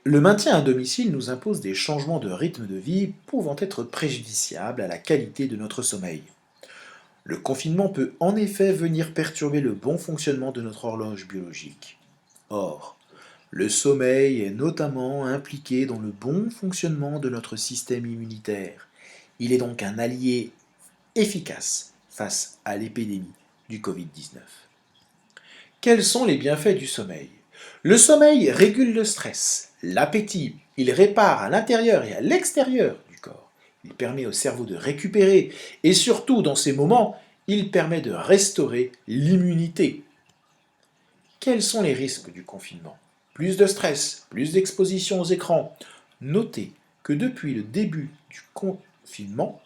Le maintien à domicile nous impose des changements de rythme de vie pouvant être préjudiciables à la qualité de notre sommeil. Le confinement peut en effet venir perturber le bon fonctionnement de notre horloge biologique. Or, le sommeil est notamment impliqué dans le bon fonctionnement de notre système immunitaire. Il est donc un allié efficace face à l'épidémie du Covid-19. Quels sont les bienfaits du sommeil? Le sommeil régule le stress, l'appétit, il répare à l'intérieur et à l'extérieur du corps. Il permet au cerveau de récupérer et surtout dans ces moments, il permet de restaurer l'immunité. Quels sont les risques du confinement? Plus de stress, plus d'exposition aux écrans. Notez que depuis le début du confinement,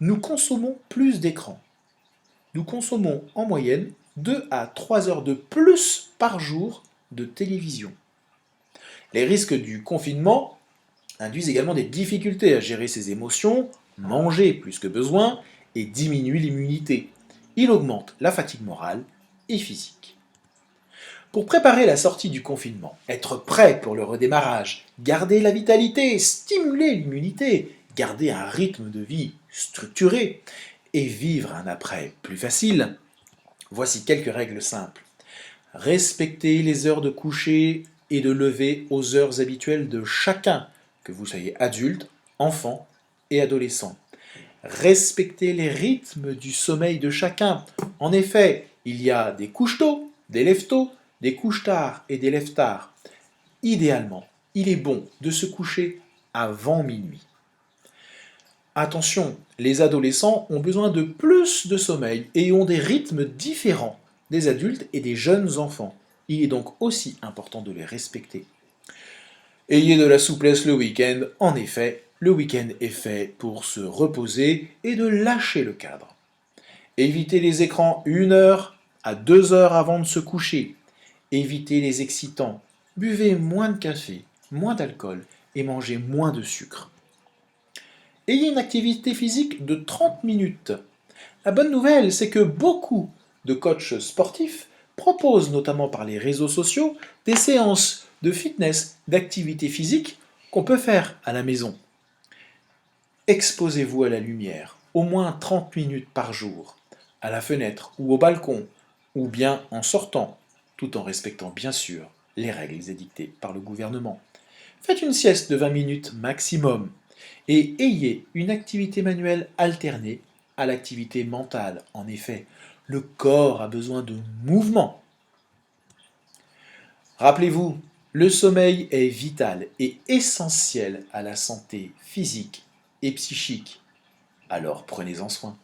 nous consommons plus d'écrans. Nous consommons en moyenne 2 à 3 heures de plus par jour de télévision. Les risques du confinement induisent également des difficultés à gérer ses émotions, manger plus que besoin et diminuer l'immunité. Il augmente la fatigue morale et physique. Pour préparer la sortie du confinement, être prêt pour le redémarrage, garder la vitalité, stimuler l'immunité, garder un rythme de vie structuré et vivre un après plus facile, voici quelques règles simples. Respectez les heures de coucher et de lever aux heures habituelles de chacun, que vous soyez adulte, enfant et adolescent. Respectez les rythmes du sommeil de chacun. En effet, il y a des couches tôt, des lève tôt, des couches tard et des lève tard. Idéalement, il est bon de se coucher avant minuit. Attention, les adolescents ont besoin de plus de sommeil et ont des rythmes différents des adultes et des jeunes enfants. Il est donc aussi important de les respecter. Ayez de la souplesse le week-end. En effet, le week-end est fait pour se reposer et de lâcher le cadre. Évitez les écrans 1 heure à 2 heures avant de se coucher. Évitez les excitants. Buvez moins de café, moins d'alcool et mangez moins de sucre. Ayez une activité physique de 30 minutes. La bonne nouvelle, c'est que beaucoup de coachs sportifs proposent, notamment par les réseaux sociaux, des séances de fitness, d'activité physique qu'on peut faire à la maison. Exposez-vous à la lumière, au moins 30 minutes par jour, à la fenêtre ou au balcon, ou bien en sortant, tout en respectant bien sûr les règles édictées par le gouvernement. Faites une sieste de 20 minutes maximum et ayez une activité manuelle alternée à l'activité mentale. En effet, le corps a besoin de mouvement. Rappelez-vous, le sommeil est vital et essentiel à la santé physique et psychique. Alors prenez-en soin.